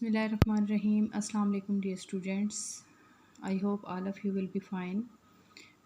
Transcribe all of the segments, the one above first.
Bismillahirrahmanirrahim. Assalamu alaikum dear students. I hope all of you will be fine.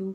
2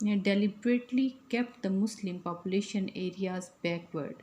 deliberately kept the Muslim population areas backward।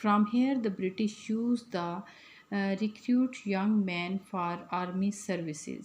From here the British used the recruit young men for army services।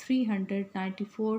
394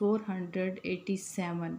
487।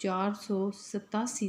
487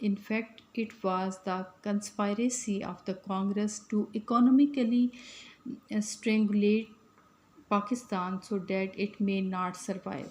In fact, it was the conspiracy of the Congress to economically strangulate Pakistan so that it may not survive।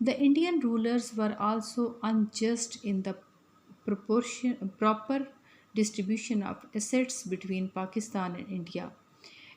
The Indian rulers were also unjust in the proper distribution of assets between Pakistan and India।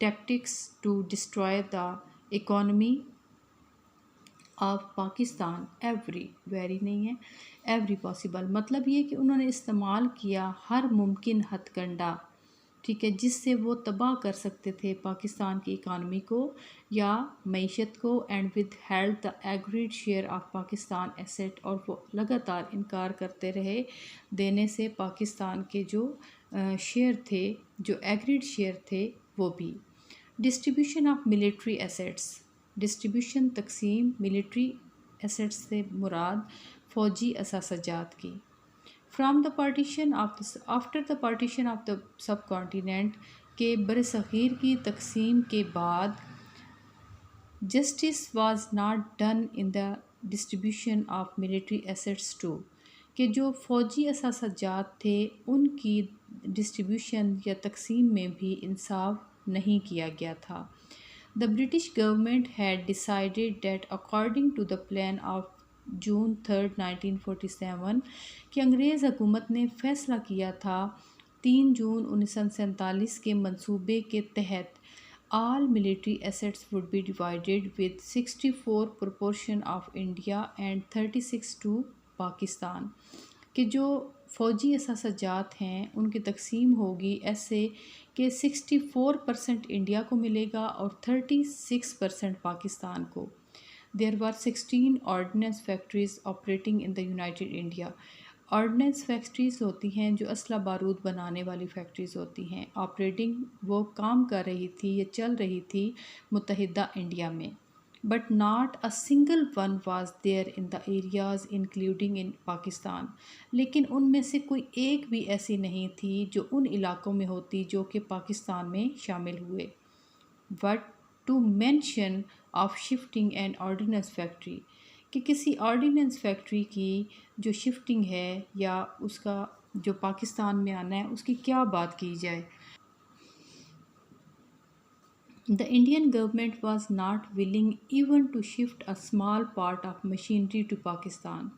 tactics to destroy the economy of Pakistan every very نہیں ہے every possible, مطلب یہ کہ انہوں نے استعمال کیا ہر ممکن ہتھ کنڈا، ٹھیک ہے، جس سے وہ تباہ کر سکتے تھے پاکستان کی اکانومی کو یا معیشت کو، and withheld the agreed share of Pakistan assets, اور وہ لگاتار انکار کرتے رہے دینے سے پاکستان کے جو شیئر تھے، جو ایگریڈ شیئر تھے وہ بھی۔ Distribution of military assets, distribution تقسیم ملٹری ایسیٹس سے مراد فوجی اثاثہ جات کی۔ From the partition after the partition of the subcontinent, کے بر صغیر کی تقسیم کے بعد justice was not done in the distribution of military assets to, کہ جو فوجی اثاثہ جات تھے ان کی ڈسٹریبیوشن یا تقسیم میں بھی انصاف نہیں کیا گیا تھا۔ The British government had decided that according to the plan of June 3rd 1947، کہ انگریز حکومت نے فیصلہ کیا تھا 3 جون 1947 کے منصوبے کے تحت all military assets would be divided with 64 proportion of India and 36 to Pakistan, کہ جو فوجی اثاثہ جات ہیں ان کی تقسیم ہوگی ایسے کہ 64% انڈیا کو ملے گا اور 36% پاکستان کو۔ دیر وار 16 ordnance factories operating in the United India, ordnance factories ہوتی ہیں جو اسلحہ بارود بنانے والی فیکٹریز ہوتی ہیں، آپریٹنگ وہ کام کر رہی تھی یا چل رہی تھی متحدہ انڈیا میں، but not a single one was there in the areas including in Pakistan, لیکن ان میں سے کوئی ایک بھی ایسی نہیں تھی جو ان علاقوں میں ہوتی جو کہ پاکستان میں شامل ہوئے۔ What to mention of shifting and ordnance factory, کہ کسی آرڈیننس فیکٹری کی جو شفٹنگ ہے یا اس کا جو پاکستان میں آنا ہے اس کی کیا بات کی جائے۔ The Indian government was not willing even to shift a small part of machinery to Pakistan،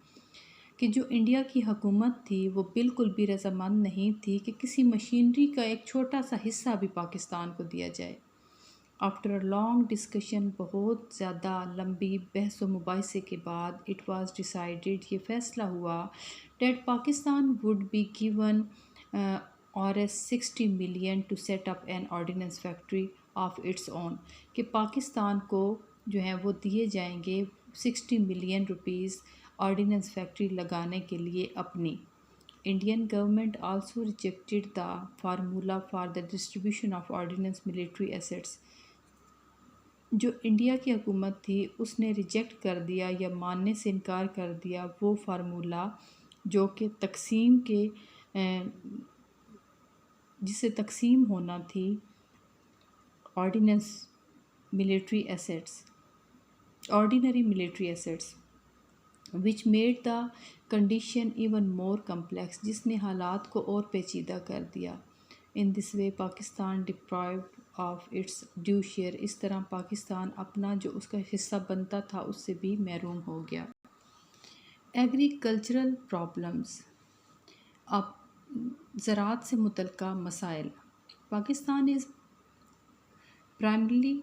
کہ جو انڈیا کی حکومت تھی وہ بالکل بھی رضامند نہیں تھی کہ کسی مشینری کا ایک چھوٹا سا حصہ بھی پاکستان کو دیا جائے۔ آفٹر اے لانگ ڈسکشن، بہت زیادہ لمبی بحث و مباحثے کے بعد، اٹ واز ڈیسائیڈڈ، یہ فیصلہ ہوا، that Pakistan would be given Rs 60 million to set up an ordnance factory of its own, کہ پاکستان کو جو ہیں وہ دیے جائیں گے 60 ملین روپیز آرڈیننس فیکٹری لگانے کے لیے اپنی۔ Indian government also rejected the formula for the distribution of ordinance military assets, جو انڈیا کی حکومت تھی اس نے ریجیکٹ کر دیا یا ماننے سے انکار کر دیا وہ فارمولا جو کہ تقسیم کے جسے تقسیم ہونا تھی ordnance military assets, ordinary military assets, which made the condition even more complex, جس نے حالات کو اور پیچیدہ کر دیا۔ In this way Pakistan deprived of its due share, اس طرح پاکستان اپنا جو اس کا حصہ بنتا تھا اس سے بھی محروم ہو گیا۔ ایگریکلچرل پرابلمز، اب زراعت سے متعلقہ مسائل۔ Pakistan is primarily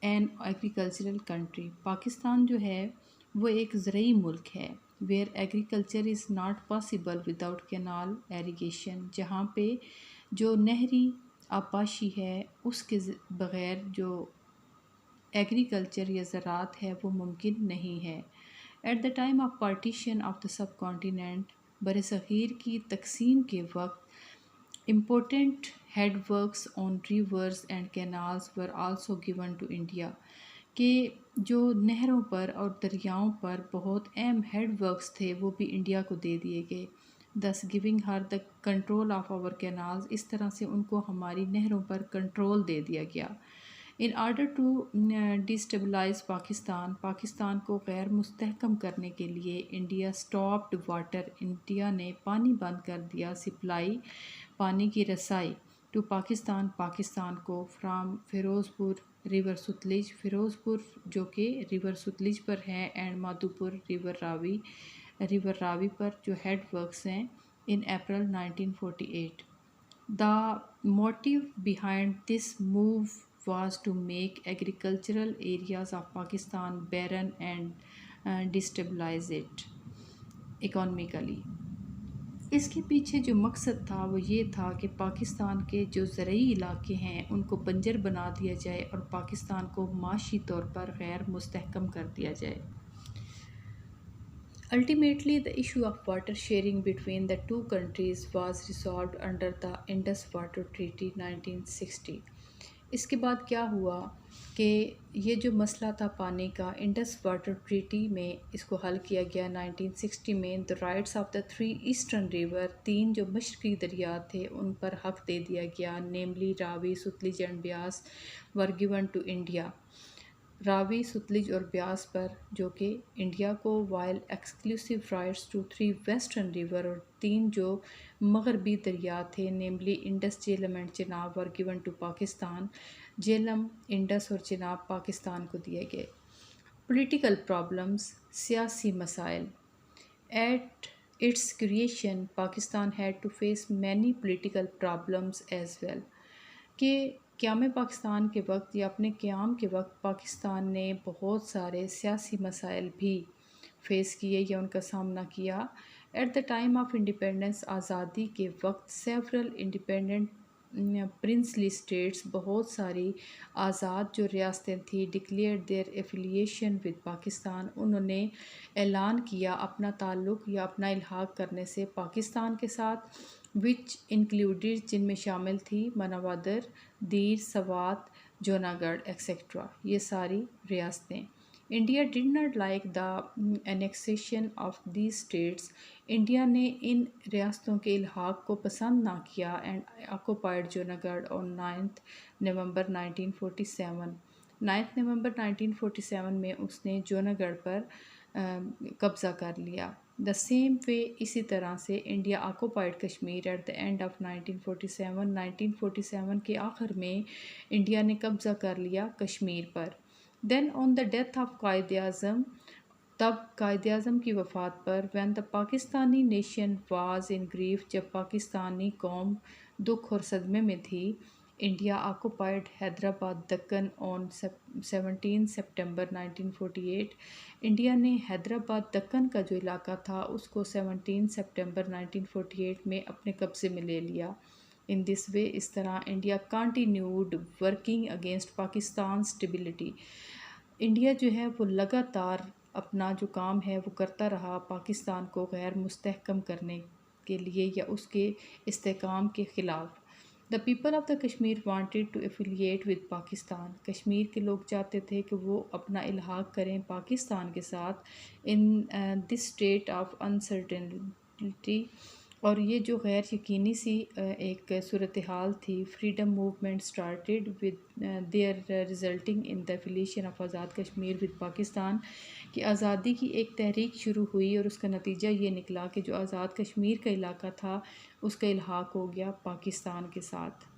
an agricultural country, Pakistan جو ہے وہ ایک زرعی ملک ہے، where agriculture is not possible without canal irrigation, جہاں پہ جو نہری آبپاشی ہے اس کے بغیر جو ایگریکلچر یا زراعت ہے وہ ممکن نہیں ہے۔ At the time of partition of the subcontinent, بر صغیر کی تقسیم کے وقت، important head works on rivers and canals were also given to India, کہ جو نہروں پر اور دریاؤں پر بہت اہم ہیڈ ورکس تھے وہ بھی انڈیا کو دے دیے گئے، thus giving her the control of our canals، اس طرح سے ان کو ہماری نہروں پر کنٹرول دے دیا گیا۔ In order to destabilise Pakistan, Pakistan کو غیر مستحکم کرنے کے لیے انڈیا اسٹاپڈ واٹر، انڈیا نے پانی بند کر دیا، سپلائی پانی کی رسائی ٹو پاکستان، پاکستان کو فرام فیروز پور ریور ستلج، فیروز پور جو کہ ریور ستلج پر ہے، اینڈ مادھوپور ریور راوی پر جو ہیڈ ورکس ہیں، in April 1948۔ The motive behind this move was to make agricultural areas of Pakistan barren and destabilize it economically. اس کے پیچھے جو مقصد تھا وہ یہ تھا کہ پاکستان کے جو زرعی علاقے ہیں ان کو بنجر بنا دیا جائے اور پاکستان کو معاشی طور پر غیر مستحکم کر دیا جائے۔ Ultimately, the issue of water sharing between the two countries was resolved under the Indus Water Treaty 1960۔ اس کے بعد کیا ہوا کہ یہ جو مسئلہ تھا پانی کا، انڈس واٹر ٹریٹی میں اس کو حل کیا گیا 1960 میں۔ The rights of the three eastern river، تین جو مشرقی دریا تھے ان پر حق دے دیا گیا، namely Ravi, Sutlej and Beas were given to India۔ راوی، ستلج اور بیاس پر جو کہ انڈیا کو، while exclusive rights to three western river، اور تین جو مغربی دریا تھے namely Indus, Jhelum and Chenab were given to Pakistan. Jhelum, Indus اور چناب پاکستان کو دیے گئے۔ پولیٹیکل پرابلمز، سیاسی مسائل۔ At its creation Pakistan had to face many political problems as well۔ کہ قیام پاکستان کے وقت یا اپنے قیام کے وقت پاکستان نے بہت سارے سیاسی مسائل بھی فیس کیے یا ان کا سامنا کیا۔ At the time of independence, آزادی کے وقت، several independent princely states، بہت ساری آزاد جو ریاستیں تھیں، declared their affiliation with Pakistan, انہوں نے اعلان کیا اپنا تعلق یا اپنا الحاق کرنے سے پاکستان کے ساتھ، which included، جن میں شامل تھی مناودر، دیر، سوات، جوناگڑھ ایکسیکٹرا، یہ ساری ریاستیں۔ India did not like the annexation of these states، India نے ان ریاستوں کے الحاق کو پسند نہ کیا، اینڈ occupied جوناگڑھ on 9 نومبر 1947۔ 9 نومبر 1947 میں اس نے جوناگڑھ پر قبضہ کر لیا۔ دا سیم وے، اسی طرح سے India occupied Kashmir at the end of 1947۔ 1947 کے آخر میں انڈیا نے قبضہ کر لیا کشمیر پر۔ Then on the death of Quaid Azam, تب قائد اعظم کی وفات پر، when the Pakistani nation was in grief, جب پاکستانی قوم دکھ اور صدمے میں تھی، India occupied Hyderabad Deccan on 17 September 1948۔ India نے حیدرآباد دکن کا جو علاقہ تھا اس کو 17 سپٹمبر 1948 میں اپنے قبضے میں لے لیا۔ ان دس وے، اس طرح India continued working against Pakistan stability, India جو ہے وہ لگاتار اپنا جو کام ہے وہ کرتا رہا پاکستان کو غیر مستحکم کرنے کے لیے یا اس کے استحکام کے خلاف۔ The people of the Kashmir wanted to affiliate with Pakistan, Kashmir کے لوگ چاہتے تھے کہ وہ اپنا الحاق کریں پاکستان کے ساتھ in this state of uncertainty, اور یہ جو غیر یقینی سی ایک صورتحال تھی۔ Freedom movement started with their resulting in the affiliation of Azad Kashmir with Pakistan, کہ آزادی کی ایک تحریک شروع ہوئی اور اس کا نتیجہ یہ نکلا کہ جو آزاد کشمیر کا علاقہ تھا اس کا الحاق ہو گیا پاکستان کے ساتھ۔